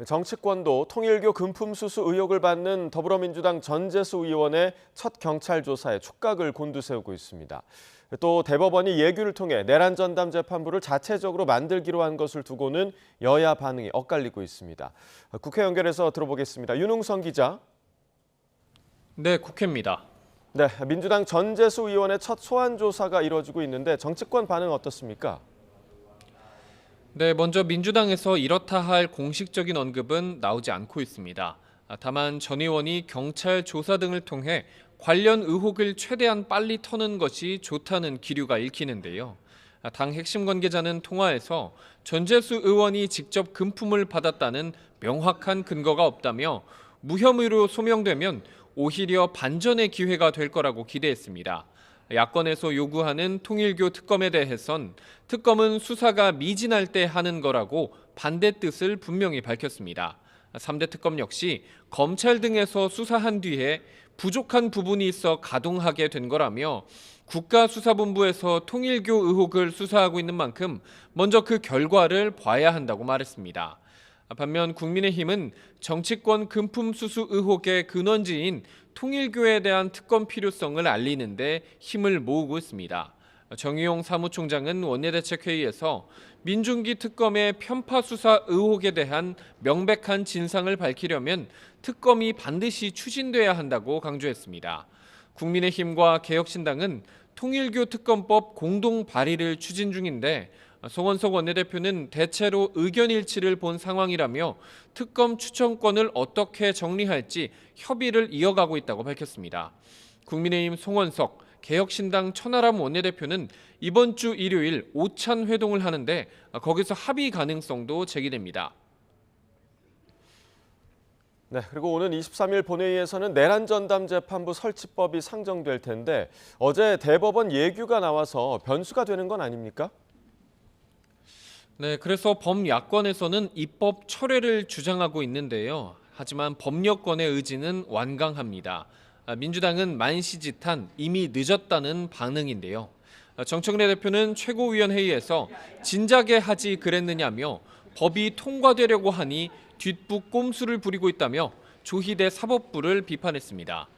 정치권도 통일교 금품수수 의혹을 받는 더불어민주당 전재수 의원의 첫 경찰 조사에 촉각을 곤두세우고 있습니다. 또 대법원이 예규를 통해 내란 전담 재판부를 자체적으로 만들기로 한 것을 두고는 여야 반응이 엇갈리고 있습니다. 국회 연결해서 들어보겠습니다. 윤웅선 기자. 네, 국회입니다. 네, 민주당 전재수 의원의 첫 소환 조사가 이뤄지고 있는데 정치권 반응 어떻습니까? 네, 먼저 민주당에서 이렇다 할 공식적인 언급은 나오지 않고 있습니다. 다만 전 의원이 경찰 조사 등을 통해 관련 의혹을 최대한 빨리 터는 것이 좋다는 기류가 읽히는데요. 당 핵심 관계자는 통화에서 전재수 의원이 직접 금품을 받았다는 명확한 근거가 없다며 무혐의로 소명되면 오히려 반전의 기회가 될 거라고 기대했습니다. 야권에서 요구하는 통일교 특검에 대해선 특검은 수사가 미진할 때 하는 거라고 반대 뜻을 분명히 밝혔습니다. 3대 특검 역시 검찰 등에서 수사한 뒤에 부족한 부분이 있어 가동하게 된 거라며 국가수사본부에서 통일교 의혹을 수사하고 있는 만큼 먼저 그 결과를 봐야 한다고 말했습니다. 반면 국민의힘은 정치권 금품 수수 의혹의 근원지인 통일교에 대한 특검 필요성을 알리는데 힘을 모으고 있습니다. 정의용 사무총장은 원내대책회의에서 민중기 특검의 편파 수사 의혹에 대한 명백한 진상을 밝히려면 특검이 반드시 추진돼야 한다고 강조했습니다. 국민의힘과 개혁신당은 통일교 특검법 공동 발의를 추진 중인데 송원석 원내대표는 대체로 의견 일치를 본 상황이라며 특검 추천권을 어떻게 정리할지 협의를 이어가고 있다고 밝혔습니다. 국민의힘 송원석, 개혁신당 천하람 원내대표는 이번 주 일요일 오찬 회동을 하는데 거기서 합의 가능성도 제기됩니다. 네, 그리고 오는 23일 본회의에서는 내란 전담 재판부 설치법이 상정될 텐데 어제 대법원 예규가 나와서 변수가 되는 건 아닙니까? 네, 그래서 범야권에서는 입법 철회를 주장하고 있는데요. 하지만 법여권의 의지는 완강합니다. 민주당은 만시지탄 이미 늦었다는 반응인데요. 정청래 대표는 최고위원회의에서 진작에 하지 그랬느냐며 법이 통과되려고 하니 뒷북 꼼수를 부리고 있다며 조희대 사법부를 비판했습니다.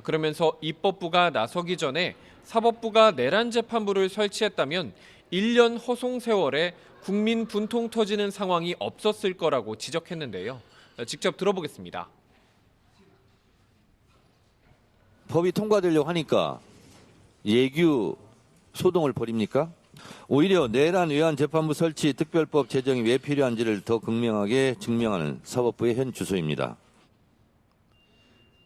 그러면서 입법부가 나서기 전에 사법부가 내란 재판부를 설치했다면 1년 허송 세월에 국민 분통 터지는 상황이 없었을 거라고 지적했는데요. 직접 들어보겠습니다. 법이 통과되려고 하니까 예규 소동을 벌입니까? 오히려 내란 외환 재판부 설치 특별법 제정이 왜 필요한지를 더 극명하게 증명하는 사법부의 현 주소입니다.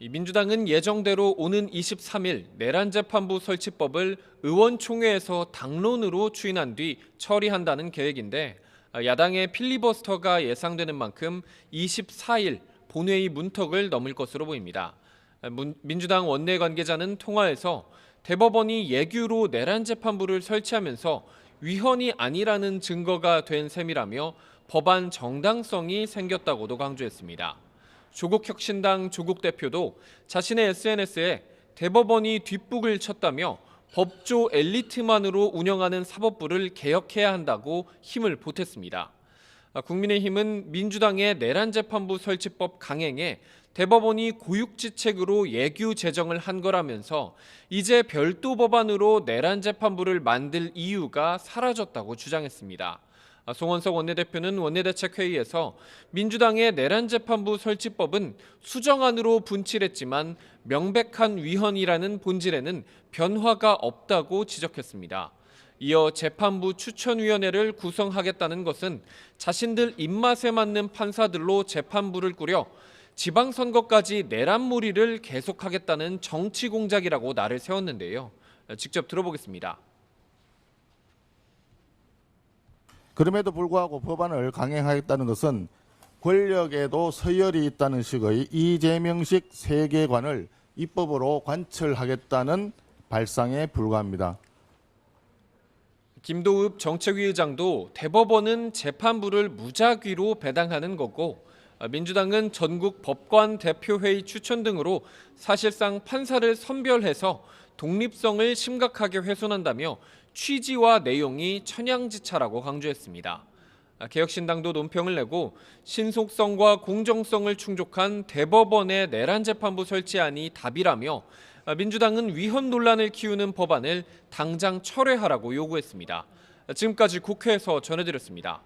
민주당은 예정대로 오는 23일 내란 재판부 설치법을 의원총회에서 당론으로 추인한 뒤 처리한다는 계획인데 야당의 필리버스터가 예상되는 만큼 24일 본회의 문턱을 넘을 것으로 보입니다. 민주당 원내 관계자는 통화에서 대법원이 예규로 내란 재판부를 설치하면서 위헌이 아니라는 증거가 된 셈이라며 법안 정당성이 생겼다고도 강조했습니다. 조국혁신당 조국 대표도 자신의 SNS에 대법원이 뒷북을 쳤다며 법조 엘리트만으로 운영하는 사법부를 개혁해야 한다고 힘을 보탰습니다. 국민의힘은 민주당의 내란재판부 설치법 강행에 대법원이 고육지책으로 예규 제정을 한 거라면서 이제 별도 법안으로 내란재판부를 만들 이유가 사라졌다고 주장했습니다. 송원석 원내대표는 원내대책회의에서 민주당의 내란재판부 설치법은 수정안으로 분칠했지만 명백한 위헌이라는 본질에는 변화가 없다고 지적했습니다. 이어 재판부 추천위원회를 구성하겠다는 것은 자신들 입맛에 맞는 판사들로 재판부를 꾸려 지방선거까지 내란몰이를 계속하겠다는 정치 공작이라고 날을 세웠는데요. 직접 들어보겠습니다. 그럼에도 불구하고 법안을 강행하겠다는 것은 권력에도 서열이 있다는 식의 이재명식 세계관을 입법으로 관철하겠다는 발상에 불과합니다. 김도읍 정책위 의장도 대법원은 재판부를 무작위로 배당하는 거고 민주당은 전국 법관 대표회의 추천 등으로 사실상 판사를 선별해서 독립성을 심각하게 훼손한다며 취지와 내용이 천양지차라고 강조했습니다. 개혁신당도 논평을 내고 신속성과 공정성을 충족한 대법원의 내란 재판부 설치안이 답이라며 민주당은 위헌 논란을 키우는 법안을 당장 철회하라고 요구했습니다. 지금까지 국회에서 전해드렸습니다.